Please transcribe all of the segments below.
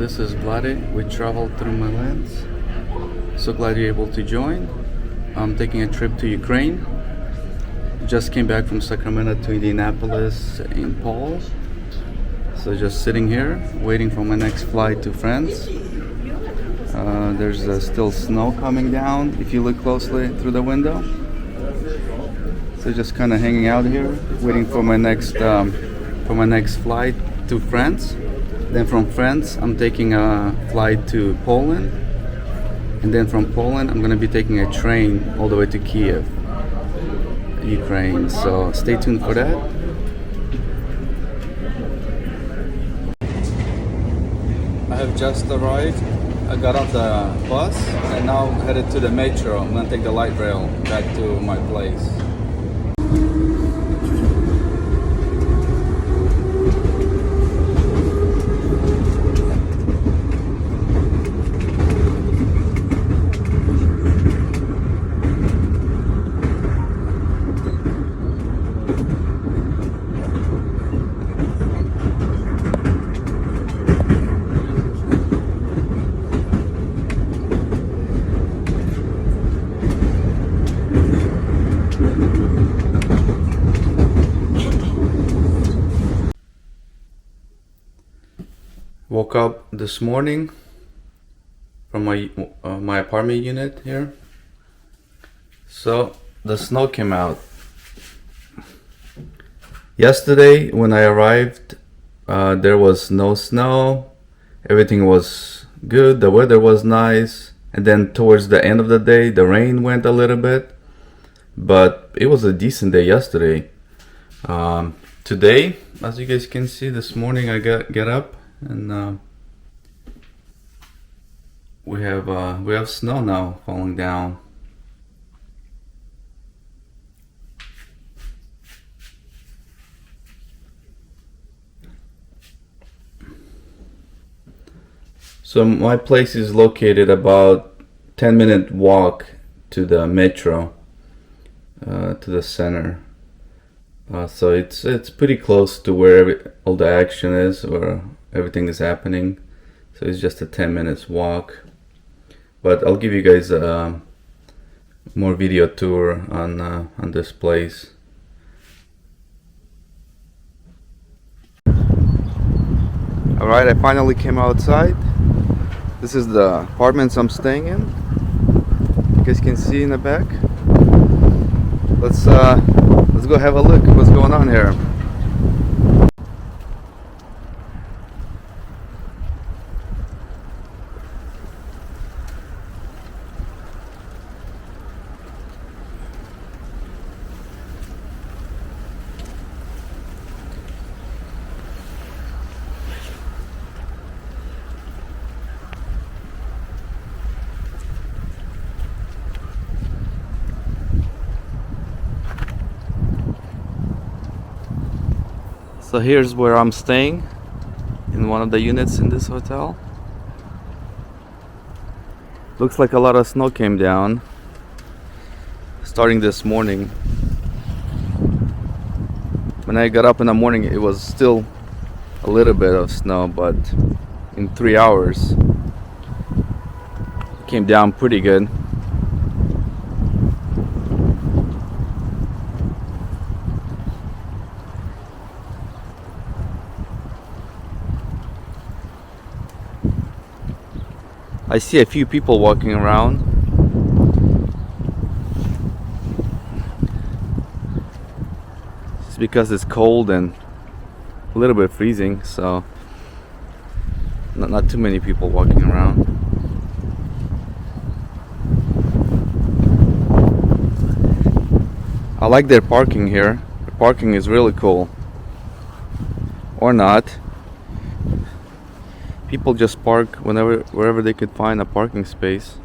this is Vlade. We traveled through my lands. So glad you're able to join. I'm taking a trip to Ukraine. Just came back from Sacramento to Indianapolis in Paul. So just sitting here, waiting for my next flight to France. There's still snow coming down if you look closely through the window. So just kind of hanging out here, waiting for my next flight to France. Then from France, I'm taking a flight to Poland. And then from Poland, I'm going to be taking a train all the way to Kyiv, Ukraine. So stay tuned for that. I have just arrived. I got off the bus and now headed to the metro. I'm going to take the light rail back to my place. Woke up this morning from my apartment unit here. So the snow came out. Yesterday when I arrived, there was no snow. Everything was good. The weather was nice. And then towards the end of the day, the rain went a little bit. But it was a decent day yesterday. Today, as you guys can see, this morning I get up. And we have snow now falling down. So my place is located about 10-minute walk to the metro, to the center. So it's pretty close to where all the action is, where everything is happening. So it's just a 10 minutes walk, but I'll give you guys a more video tour on this place. All right, I finally came outside. This is the apartments I'm staying in. You guys can see in the back. Let's go have a look at what's going on here. So here's where I'm staying, in one of the units in this hotel. Looks like a lot of snow came down starting this morning. When I got up in the morning, it was still a little bit of snow, but in 3 hours it came down pretty good. I see a few people walking around. It's because it's cold and a little bit freezing, so not too many people walking around. I like their parking here. The parking is really cool. Or not. People just park wherever they could find a parking space.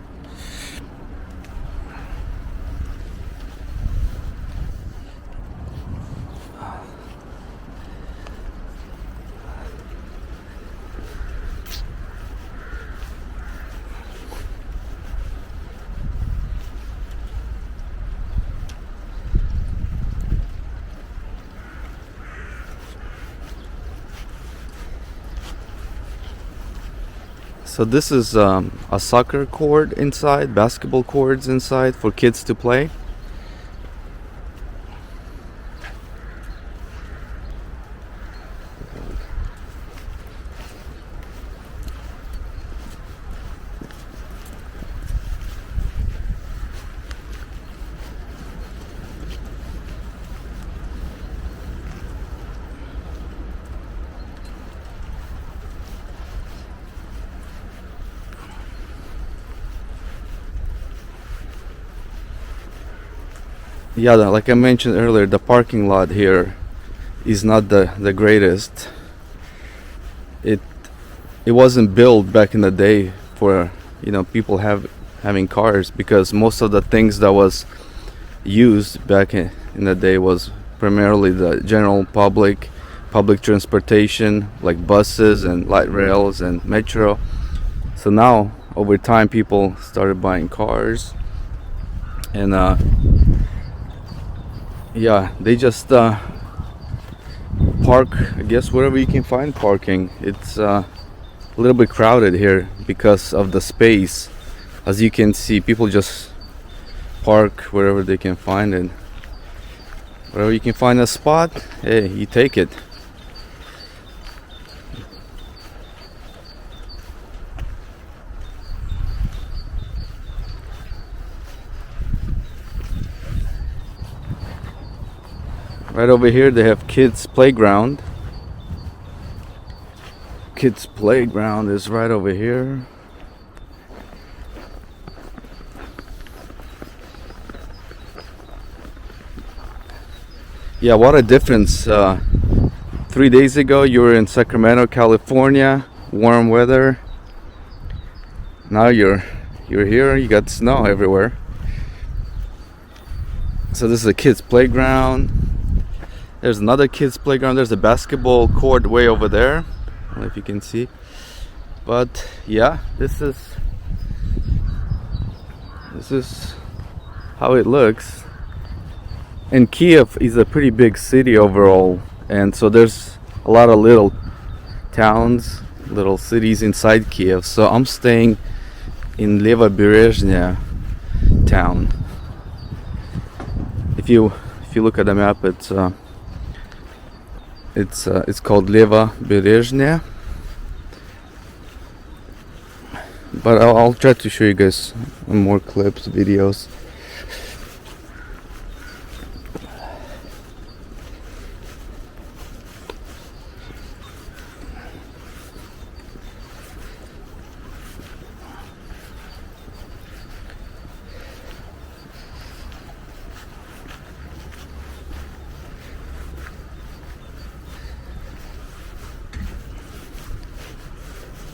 So this is a soccer court inside, basketball courts inside for kids to play. Yeah, like I mentioned earlier, the parking lot here is not the greatest. It it wasn't built back in the day for people having cars, because most of the things that was used back in the day was primarily the general public transportation, like buses and light rails and metro. So now over time people started buying cars, and yeah, they just park, I guess, wherever you can find parking. It's a little bit crowded here because of the space. As you can see, people just park wherever they can find it. Wherever you can find a spot, hey, you take it. Right over here they have kids playground. Kids playground is right over here. Yeah, what a difference. 3 days ago you were in Sacramento, California, warm weather. Now you're here, you got snow everywhere. So this is a kids playground. There's another kids playground. There's a basketball court way over there. I don't know if you can see. But yeah, this is how it looks. And Kyiv is a pretty big city overall, and so there's a lot of little towns, little cities inside Kyiv. So I'm staying in Livoberezhna town. If you look at the map, it's called Livoberezhna. But I'll try to show you guys more clips, videos.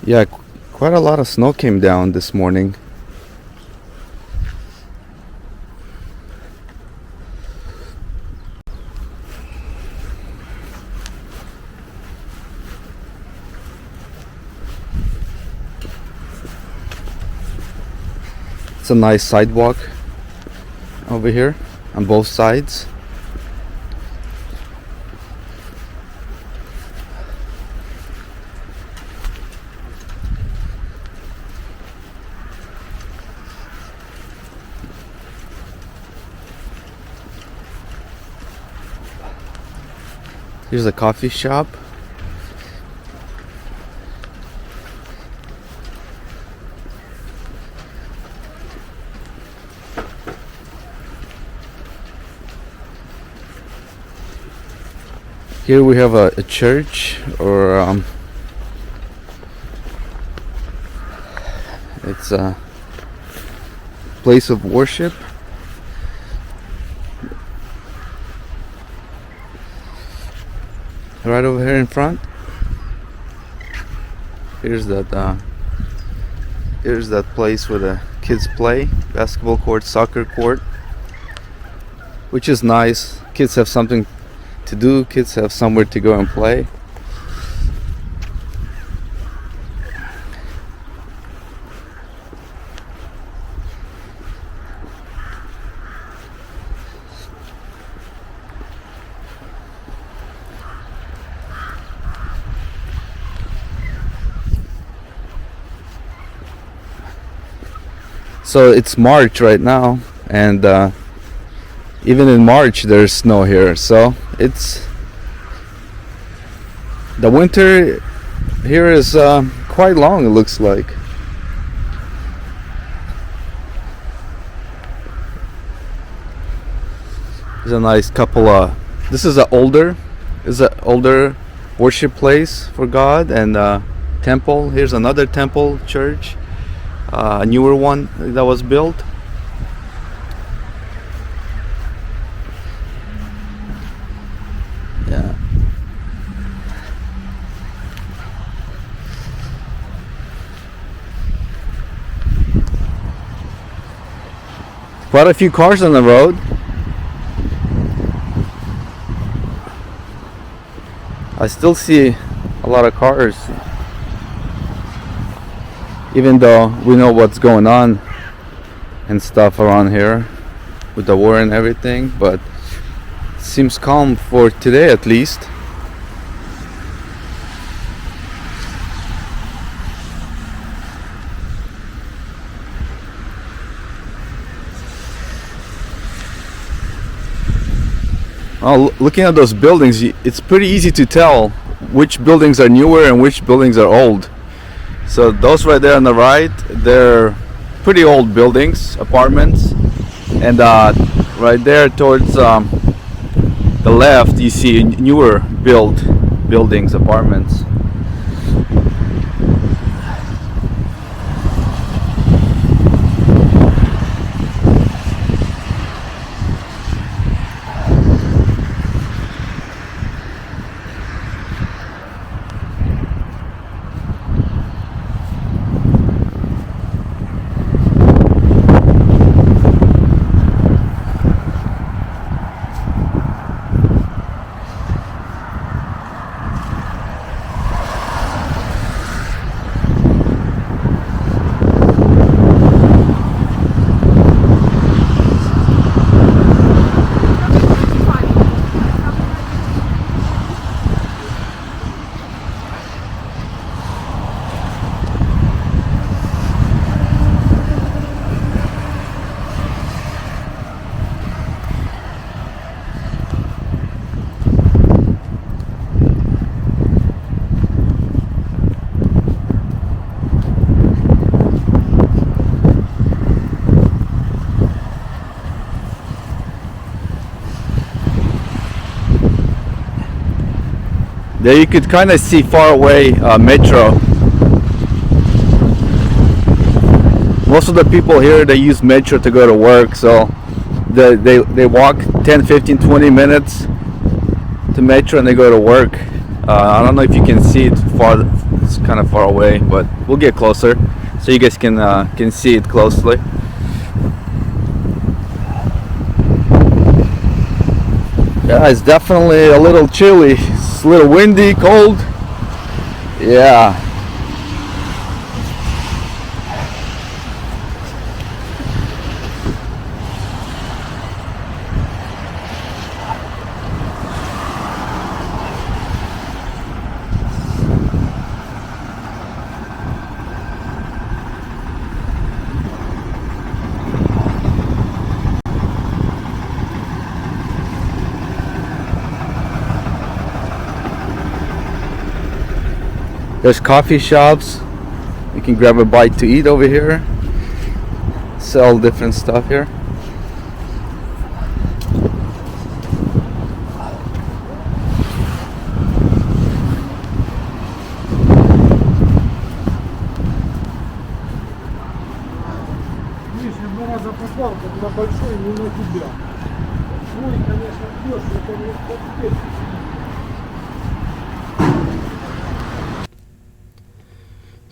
Yeah, quite a lot of snow came down this morning. It's a nice sidewalk over here on both sides. Here's a coffee shop. Here we have a church, or it's a place of worship. Right over here in front. Here's that place where the kids play, basketball court, soccer court, which is nice. Kids have something to do, kids have somewhere to go and play. So it's March right now, and even in March there's snow here. So it's the winter here is quite long. It looks like. There's a nice couple of. This is an older worship place for God and temple. Here's another temple church, a newer one that was built. Yeah. Quite a few cars on the road. I still see a lot of cars, even though we know what's going on and stuff around here with the war and everything, but it seems calm for today at least. Oh, looking at those buildings, it's pretty easy to tell which buildings are newer and which buildings are old. So those right there on the right, they're pretty old buildings, apartments, and right there towards the left you see newer buildings, apartments. There you could kind of see far away metro. Most of the people here, they use metro to go to work, so they walk 10, 15, 20 minutes to metro and they go to work. I don't know if you can see it far, it's kind of far away, but we'll get closer so you guys can see it closely. Yeah, it's definitely a little chilly. It's a little windy, cold. Yeah. There's coffee shops. You can grab a bite to eat over here. Sell different stuff here.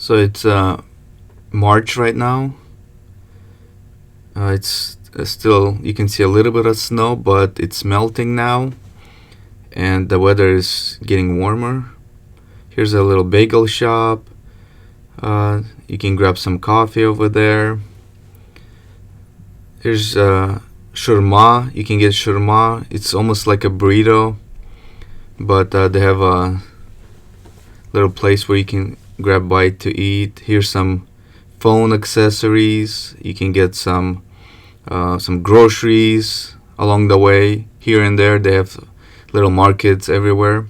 So it's March right now. It's still, you can see a little bit of snow, but it's melting now and the weather is getting warmer. Here's a little bagel shop. You can grab some coffee over there. Here's shawarma. You can get shawarma. It's almost like a burrito, but they have a little place where you can grab bite to eat. Here's some phone accessories. You can get some groceries along the way. Here and there, they have little markets everywhere.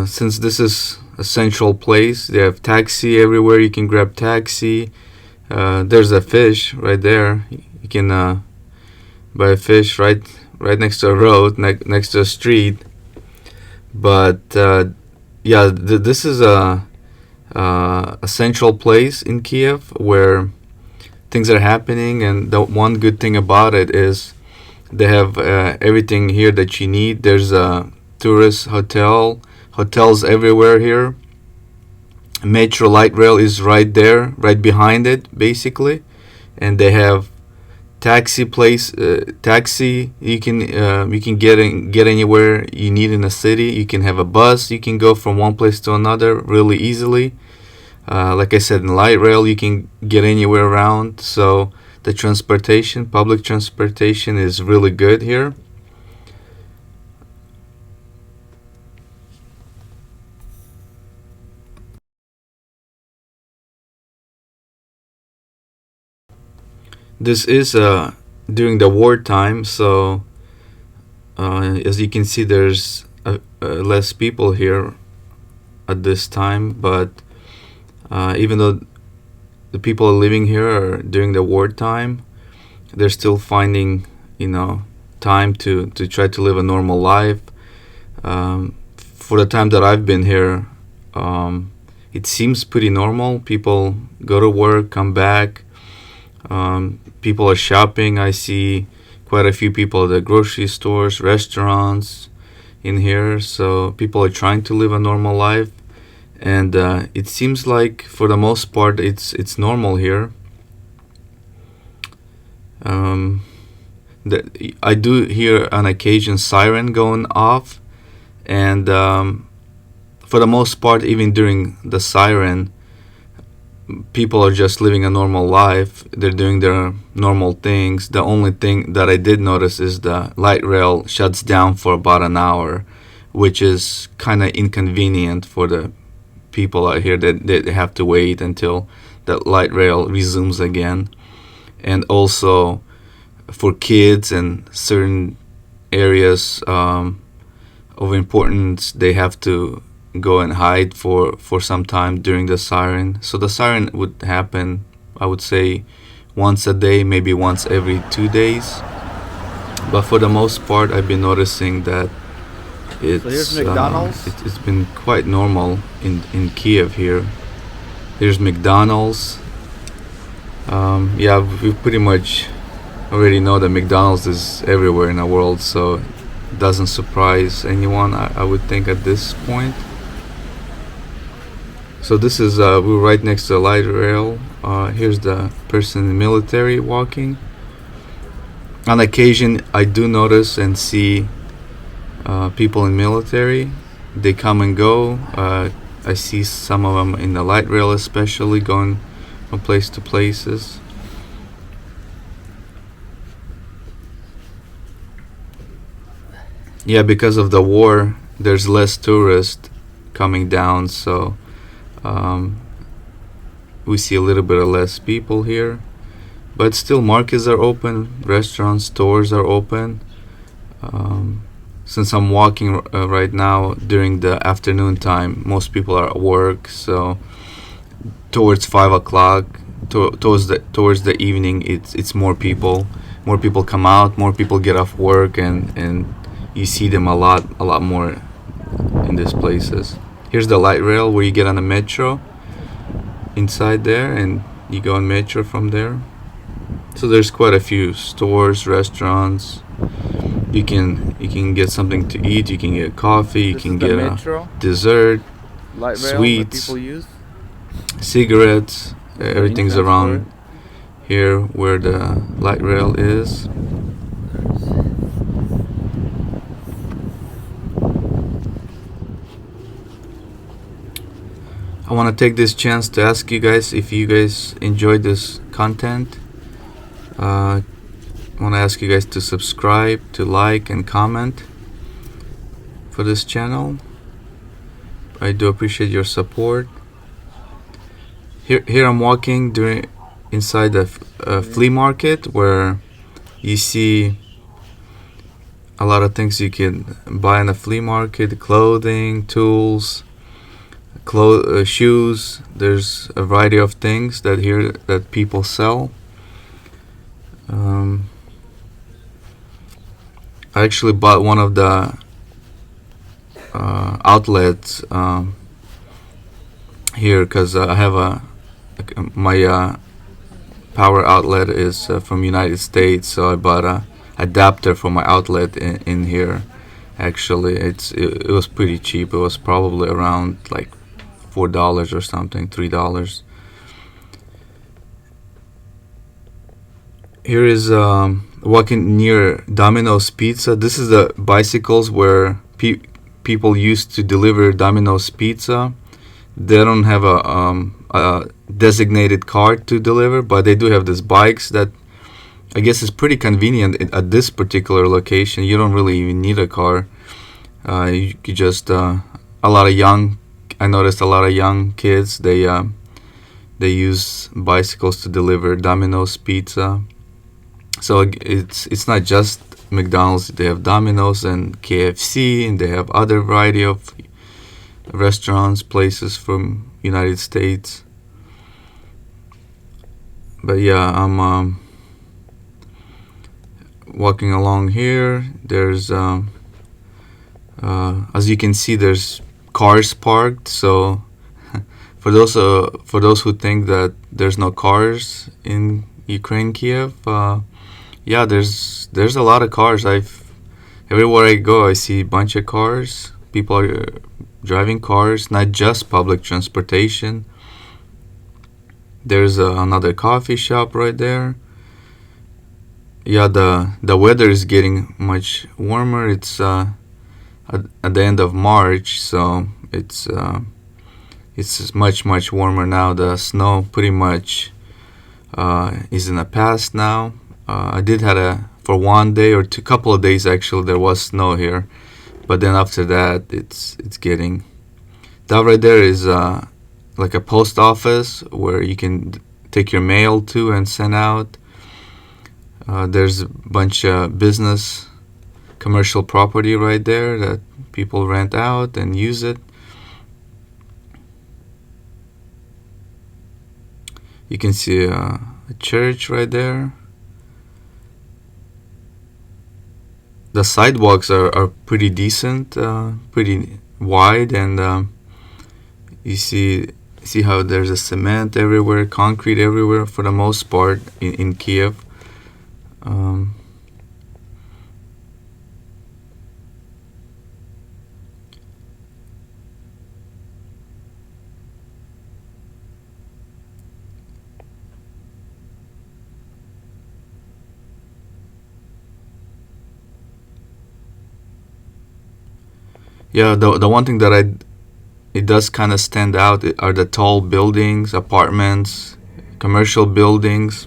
Since this is a central place, they have taxi everywhere. You can grab taxi. There's a fish right there. You can buy a fish right next to a road, next to a street. But yeah, this is a central place in Kiev where things are happening, and the one good thing about it is they have everything here that you need. There's a tourist hotels everywhere here. Metro light rail is right there, right behind it, basically, and they have taxi you can get anywhere you need in the city. You can have a bus. You can go from one place to another really easily. Like I said, in light rail you can get anywhere around, so the public transportation is really good here. This is during the wartime, so as you can see, there's less people here at this time, but even though the people living here are during the wartime, they're still finding, time to try to live a normal life. For the time that I've been here, it seems pretty normal. People go to work, come back. People are shopping. I see quite a few people at the grocery stores, restaurants in here. So people are trying to live a normal life, and it seems like for the most part it's normal here. I do hear on occasion siren going off, and for the most part, even during the siren, people are just living a normal life. They're doing their normal things. The only thing that I did notice is the light rail shuts down for about an hour, which is kind of inconvenient for the people out here that they have to wait until the light rail resumes again. And also for kids and certain areas of importance, they have to go and hide for some time during the siren. So the siren would happen, I would say, once a day, maybe once every 2 days. But for the most part, I've been noticing that it's been quite normal in Kiev here. There's McDonald's. Yeah, we pretty much already know that McDonald's is everywhere in the world, so it doesn't surprise anyone, I would think, at this point. So this is we're right next to the light rail. Here's the person in the military walking. On occasion, I do notice and see people in military. They come and go. I see some of them in the light rail, especially going from place to places. Yeah, because of the war, there's less tourists coming down, so we see a little bit of less people here. But still, markets are open, restaurants, stores are open. Since I'm walking right now during the afternoon time, most people are at work, so towards 5 o'clock, towards the evening, it's more people. More people come out, more people get off work, and you see them a lot more in these places. Here's the light rail where you get on the metro inside there, and you go on metro from there. So there's quite a few stores, restaurants. You can get something to eat. You can get coffee. You can get a dessert, sweets, cigarettes. Everything's around here where the light rail is. I want to take this chance to ask you guys if you guys enjoyed this content. I want to ask you guys to subscribe, to like, and comment for this channel. I do appreciate your support. Here I'm walking during inside a flea market where you see a lot of things you can buy in a flea market: clothing, tools, shoes. There's a variety of things that people sell. Um, I actually bought one of the outlets here because I have my power outlet is from United States, so I bought a adapter for my outlet in here. Actually, it was pretty cheap. It was probably around like $4 or something, $3. Here is walking near Domino's Pizza. This is the bicycles where people used to deliver Domino's Pizza. They don't have a designated cart to deliver, but they do have these bikes that I guess is pretty convenient at this particular location. You don't really even need a car. You just a lot of young. I noticed a lot of young kids. They use bicycles to deliver Domino's Pizza. So it's not just McDonald's. They have Domino's and KFC, and they have other variety of restaurants, places from United States. But yeah, I'm walking along here. There's as you can see, there's cars parked. So for those who think that there's no cars in Ukraine Kiev, yeah, there's a lot of cars. Everywhere I go, I see a bunch of cars. People are driving cars, not just public transportation. There's another coffee shop right there. Yeah, the weather is getting much warmer. It's at the end of March, so it's much warmer now. The snow pretty much is in the past now. I did had a for one day or two couple of days actually there was snow here, but then after that it's getting. That right there is like a post office where you can take your mail to and send out. There's a bunch of business, commercial property right there that people rent out and use it. You can see a church right there. The sidewalks are pretty decent, pretty wide, and you see how there's a cement everywhere, concrete everywhere for the most part in Kiev. Um, yeah, the one thing that it does kind of stand out are the tall buildings, apartments, commercial buildings.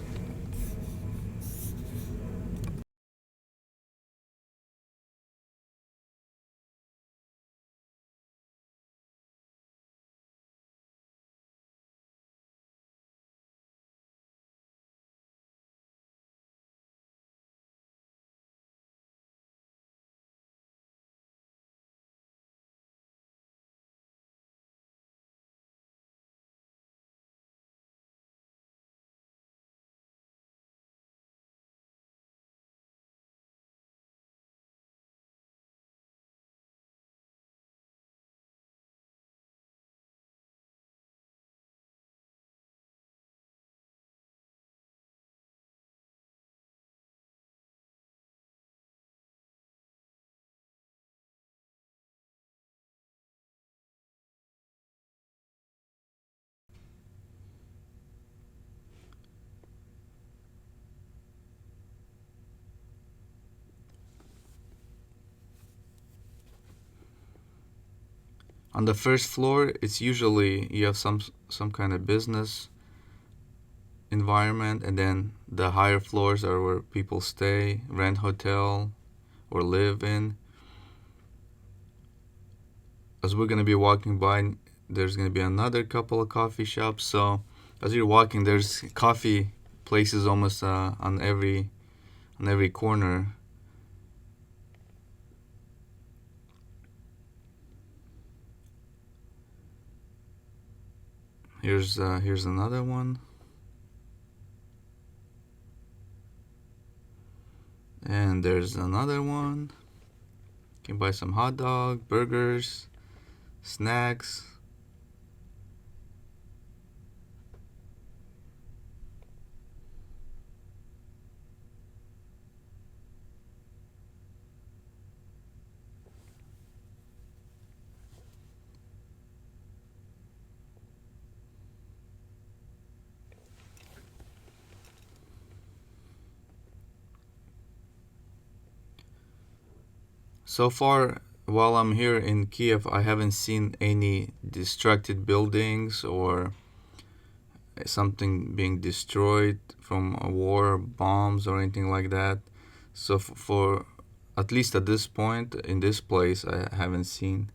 On the first floor, it's usually you have some kind of business environment, and then the higher floors are where people stay, rent hotel, or live in. As we're gonna be walking by, there's gonna be another couple of coffee shops. So as you're walking, there's coffee places almost on every corner. Here's another one. And there's another one. You can buy some hot dog, burgers, snacks. So far, while I'm here in Kyiv, I haven't seen any destructed buildings or something being destroyed from a war, bombs, or anything like that. So for at least at this point in this place, I haven't seen.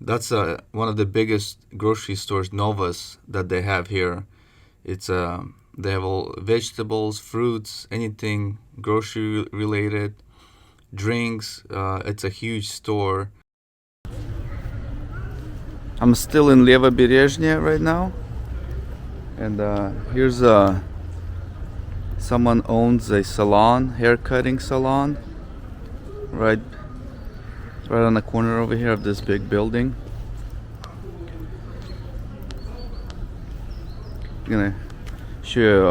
That's one of the biggest grocery stores, Novas, that they have here. It's they have all vegetables, fruits, anything grocery related, drinks. It's a huge store. I'm still in Livoberezhna right now, and here's someone owns a salon, hair cutting salon, right on the corner over here of this big building. I'm gonna show you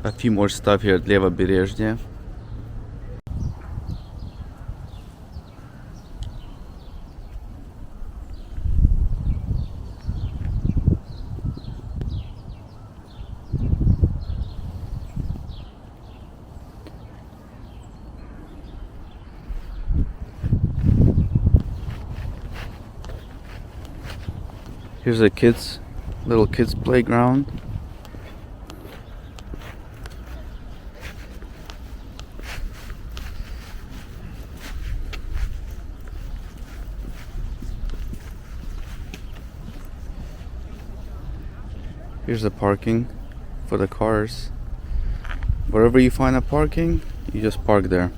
a few more stuff here at Livoberezhna. Here's a little kids playground. Here's the parking for the cars. Wherever you find a parking, you just park there.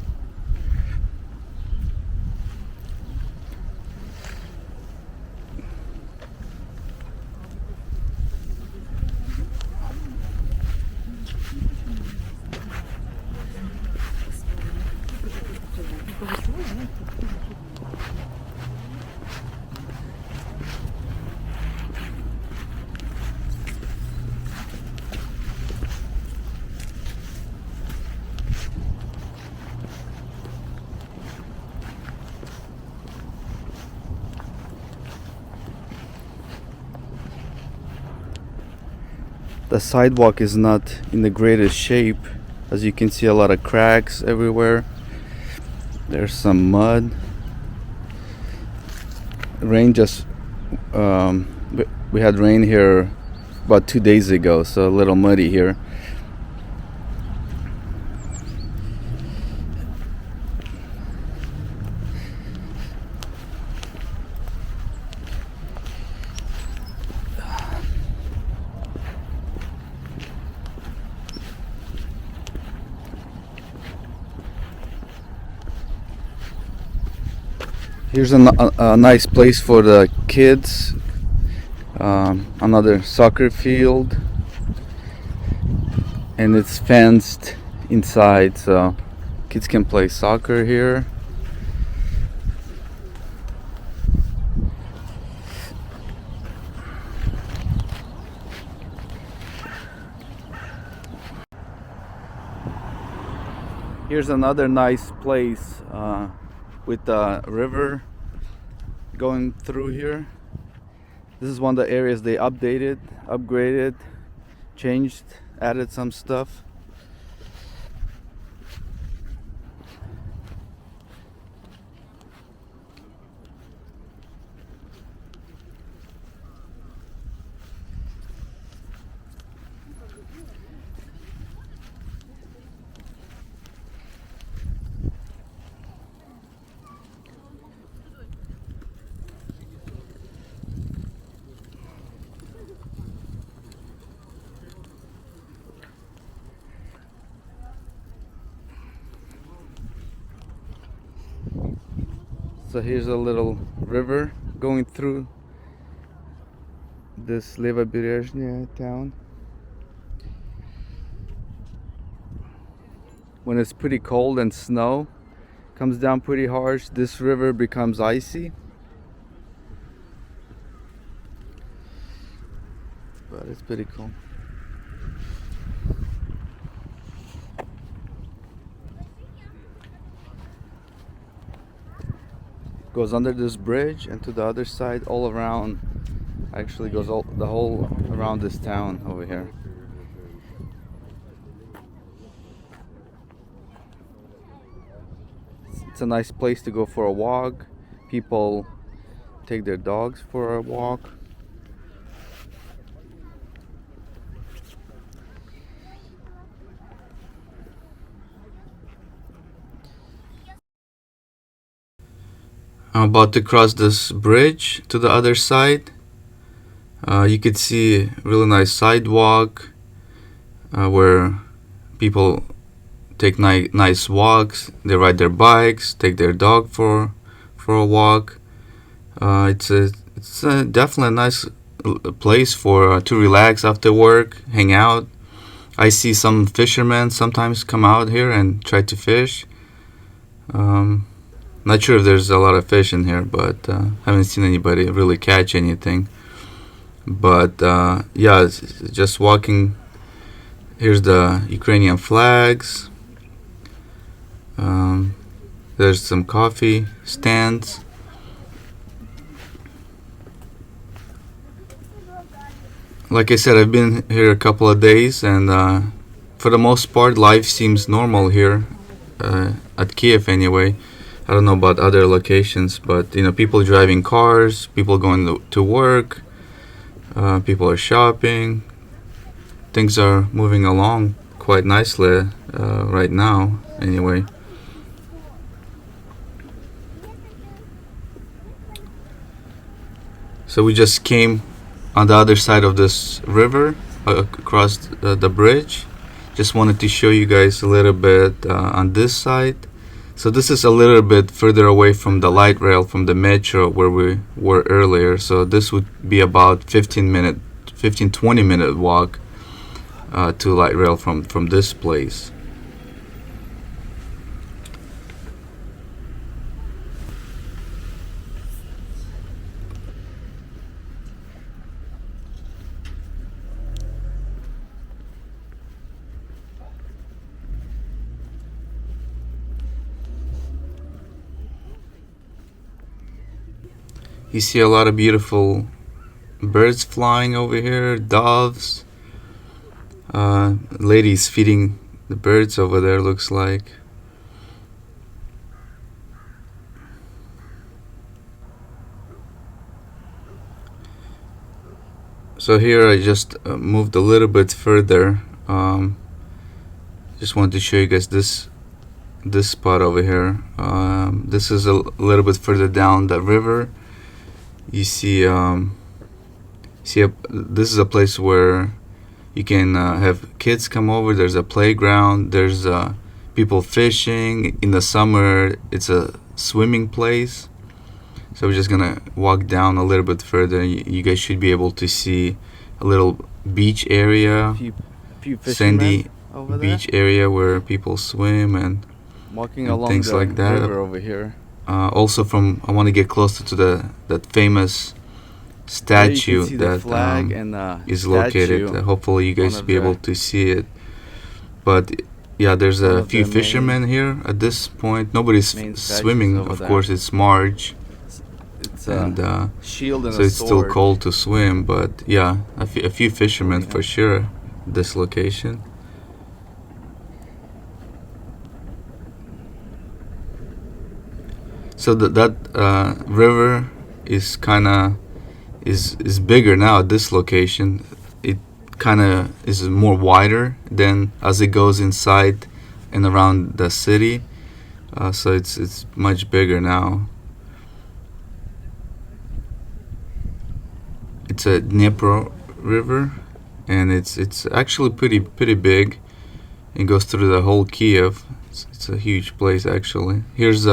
The sidewalk is not in the greatest shape. As you can see, a lot of cracks everywhere. There's some mud. Rain just we had rain here about 2 days ago, so a little muddy here. Here's a nice place for the kids. Another soccer field, and it's fenced inside, so kids can play soccer here. Here's another nice place with the river going through here. This is one of the areas they updated, upgraded, changed, added some stuff. So here's a little river going through this Livoberezhna town. When it's pretty cold and snow comes down pretty harsh, this river becomes icy. But it's pretty cool. Goes under this bridge and to the other side, all around. Actually goes the whole around this town over here. It's a nice place to go for a walk. People take their dogs for a walk. I'm about to cross this bridge to the other side. You could see a really nice sidewalk where people take nice walks. They ride their bikes, take their dog for a walk. It's definitely a nice place for to relax after work, hang out. I see some fishermen sometimes come out here and try to fish. Not sure if there's a lot of fish in here, but haven't seen anybody really catch anything. But yeah, it's just walking. Here's the Ukrainian flags. There's some coffee stands. Like I said, I've been here a couple of days, and for the most part, life seems normal here at Kyiv anyway. I don't know about other locations, but people driving cars, people going to work, people are shopping. Things are moving along quite nicely right now, anyway. So we just came on the other side of this river, across the bridge. Just wanted to show you guys a little bit on this side. So this is a little bit further away from the light rail, from the metro where we were earlier. So this would be about 20 minute walk to light rail from this place. You see a lot of beautiful birds flying over here, doves. Ladies feeding the birds over there, looks like. So here I just moved a little bit further. Just wanted to show you guys this spot over here. This is a little bit further down the river. You see, this is a place where you can have kids come over. There's a playground. There's people fishing. In the summer, it's a swimming place. So we're just gonna walk down a little bit further. You guys should be able to see a little beach area, sandy beach area where people swim and walking and along things the like that. river over here. Also, I want to get closer to that famous statue that flag and is located. Hopefully, you guys be able to see it. But yeah, there's a few fishermen here at this point. Nobody's swimming, of course. It's March, and shield and so it's still cold to swim. But yeah, a few fishermen for sure. This location. So that river is is bigger now at this location. It kind of is more wider than as it goes inside and around the city. So it's much bigger now. It's a Dnipro river, and it's actually pretty big. It goes through the whole Kyiv. It's a huge place actually. Here's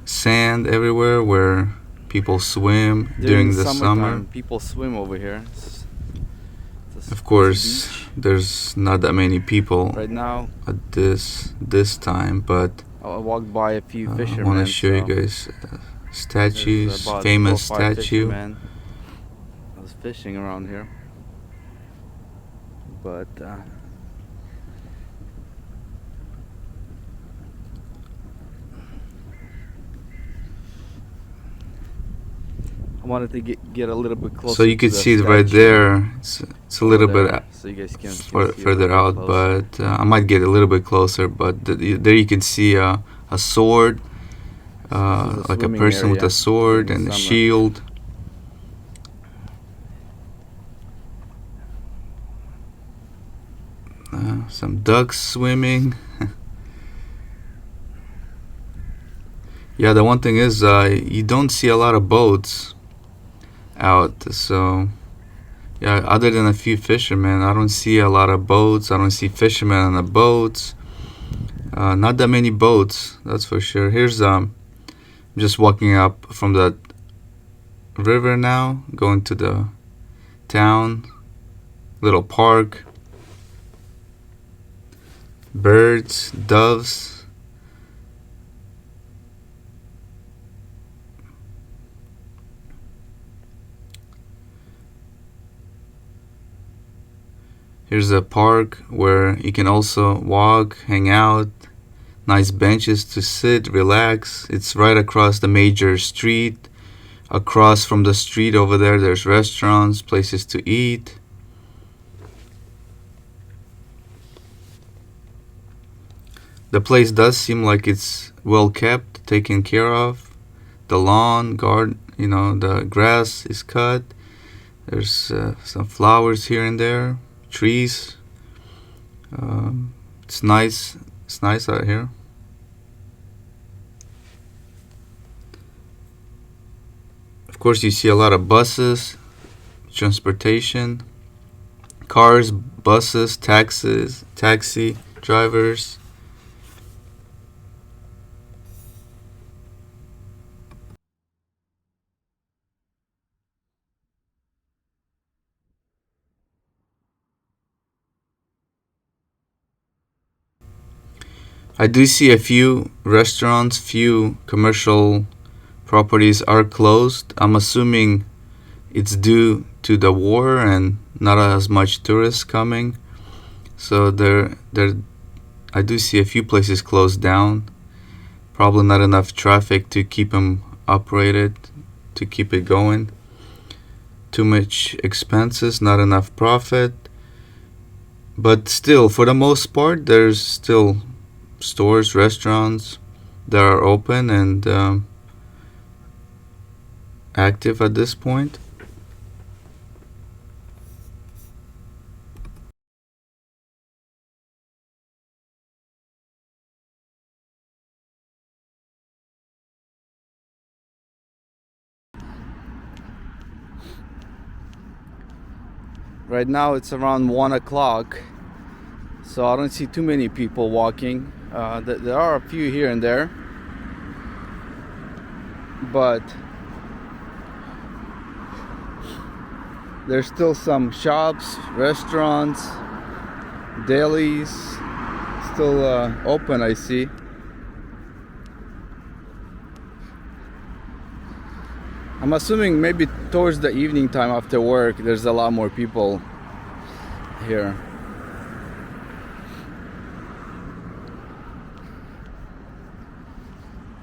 sand everywhere where people swim during the summer. summertime, people swim over here. Of course, there's not that many people Right now, at this time, but I walked by a few I fishermen. want to show you guys statues, famous statue. I was fishing around here, but I wanted to get a little bit closer. So you could see it right there. It's a little bit so you guys can further out, but I might get a little bit closer. But there you can see a sword, like a person with a sword and a shield. Some ducks swimming. Yeah, the one thing is you don't see a lot of boats out, so yeah, other than a few fishermen, I don't see a lot of boats. I don't see fishermen on the boats. Not that many boats, that's for sure. Here's I'm just walking up from the river now, going to the town, little park, birds, doves. Here's a park where you can also walk, hang out, nice benches to sit, relax. It's right across the major street. Across from the street over there, there's restaurants, places to eat. The place does seem like it's well kept, taken care of. The lawn, garden, the grass is cut. There's some flowers here and there. Trees. It's nice. It's nice out here. Of course, you see a lot of buses, transportation, cars, buses, taxi drivers. I do see a few restaurants, few commercial properties are closed. I'm assuming it's due to the war and not as much tourists coming. So I do see a few places closed down. Probably not enough traffic to keep them operated, to keep it going. Too much expenses, not enough profit. But still, for the most part, there's still stores, restaurants that are open and active at this point. Right now it's around 1 o'clock, so I don't see too many people walking. There are a few here and there, but there's still some shops, restaurants, delis still open, I see. I'm assuming maybe towards the evening time after work there's a lot more people here.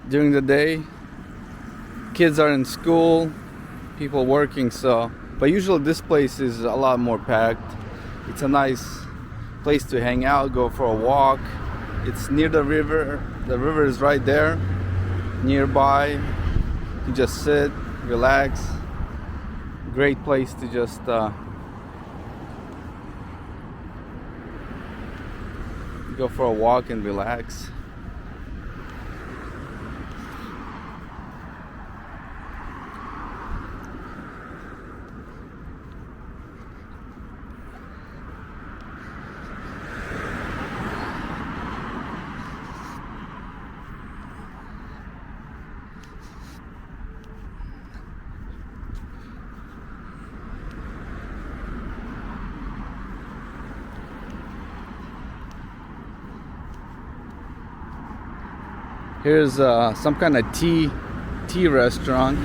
During the day, kids are in school, people working, but usually this place is a lot more packed. It's a nice place to hang out, go for a walk. It's near the river. The river is right there, nearby. You just sit, relax. Great place to just go for a walk and relax. Here's some kind of tea restaurant.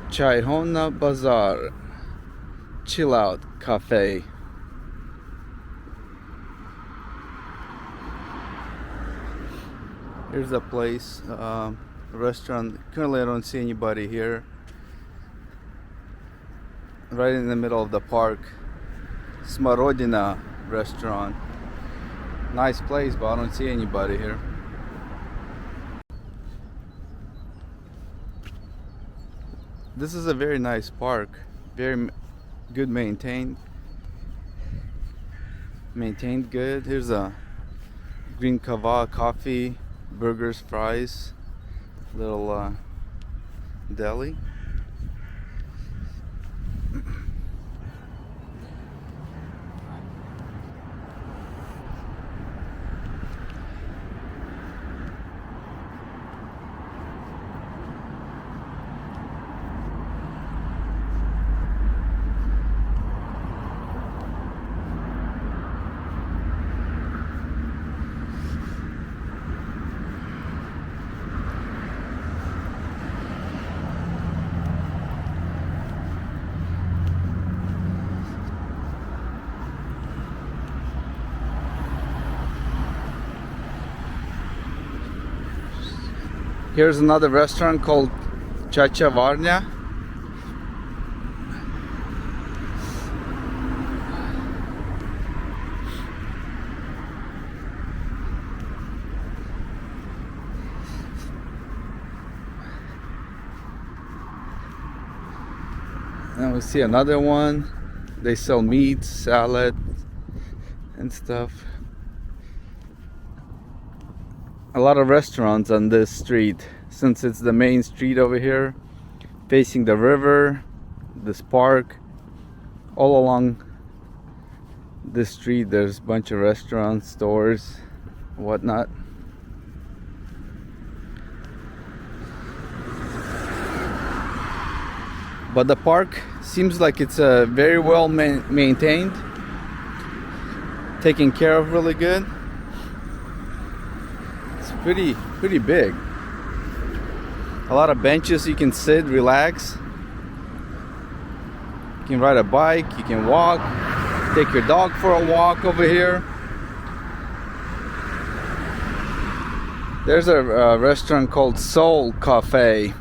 Chayhona Bazaar, Chill Out Cafe. Here's a place, restaurant. Currently I don't see anybody here. Right in the middle of the park. Smorodina restaurant. Nice place, but I don't see anybody here. This is a very nice park, very good maintained good. Here's a green kava, coffee, burgers, fries, little deli. Here's another restaurant called Chachavarnya. And we see another one. They sell meat, salad, and stuff. A lot of restaurants on this street, since it's the main street over here, facing the river, this park. All along this street there's a bunch of restaurants, stores, whatnot. But the park seems like it's very well maintained, taken care of really good. Pretty big. A lot of benches you can sit, relax. You can ride a bike, you can walk, take your dog for a walk over here. There's a restaurant called Soul Cafe.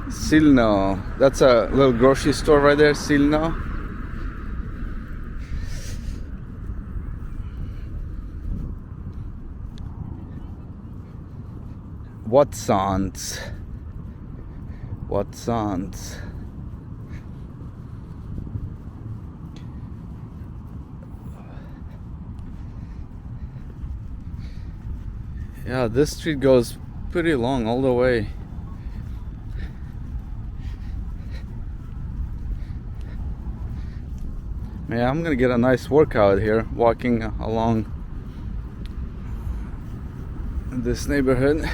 Silno, that's a little grocery store right there, Silno. Watsons. Yeah, this street goes pretty long all the way. Yeah, I'm gonna get a nice workout here, walking along this neighborhood.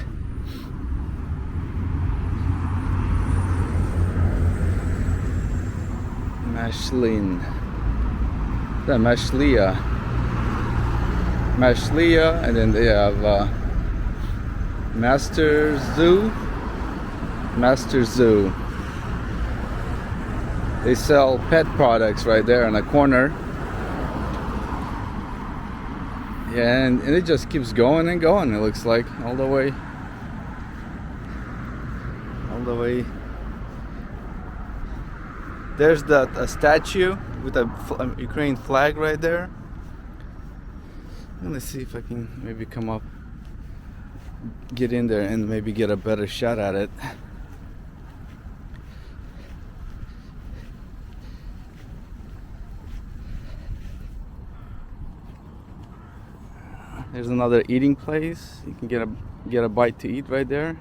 Mashlia, and then they have Master Zoo. They sell pet products right there in the corner. Yeah, and it just keeps going and going, it looks like, all the way. There's a statue with a Ukraine flag right there. Let's see if I can maybe come up, get in there and maybe get a better shot at it. There's another eating place. You can get a bite to eat right there.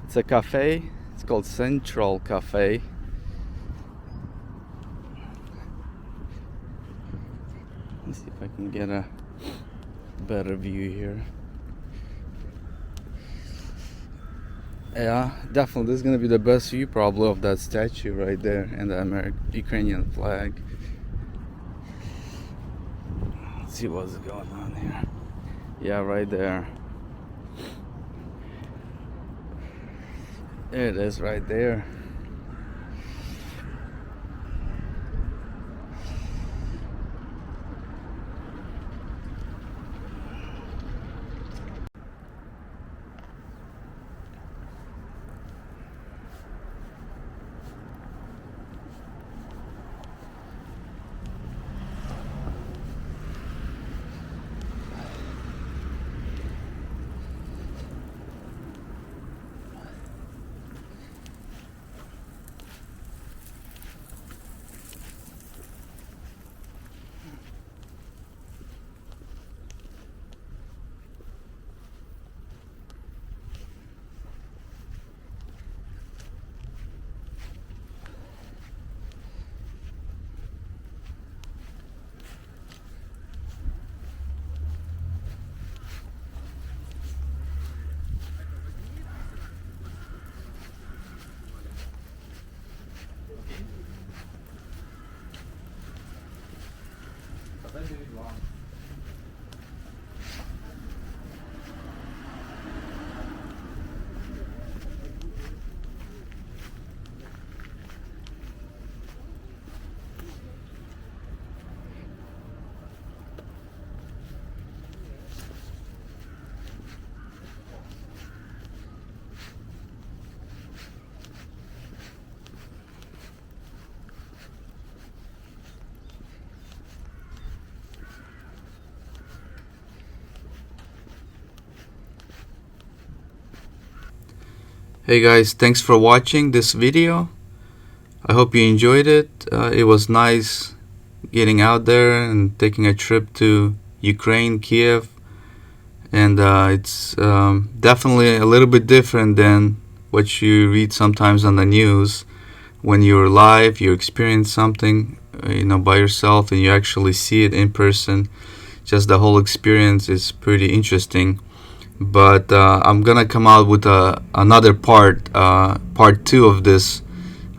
It's a cafe. It's called Central Cafe. Let's see if I can get a better view here. Yeah, definitely this is gonna be the best view probably of that statue right there and the Ukrainian flag. Let's see what's going on here. Yeah, right there. There it is right there. Hey guys, thanks for watching this video. I hope you enjoyed it. It was nice getting out there and taking a trip to Ukraine, Kyiv, and it's definitely a little bit different than what you read sometimes on the news. When you're live, you experience something, by yourself, and you actually see it in person. Just the whole experience is pretty interesting. But I'm gonna come out with another part 2 of this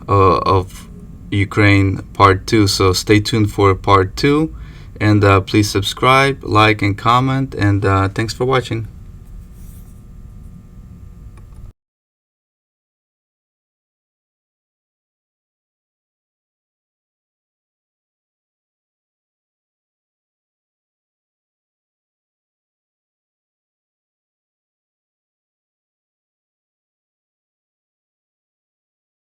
of Ukraine part 2, so stay tuned for part 2, and please subscribe, like, and comment, and thanks for watching.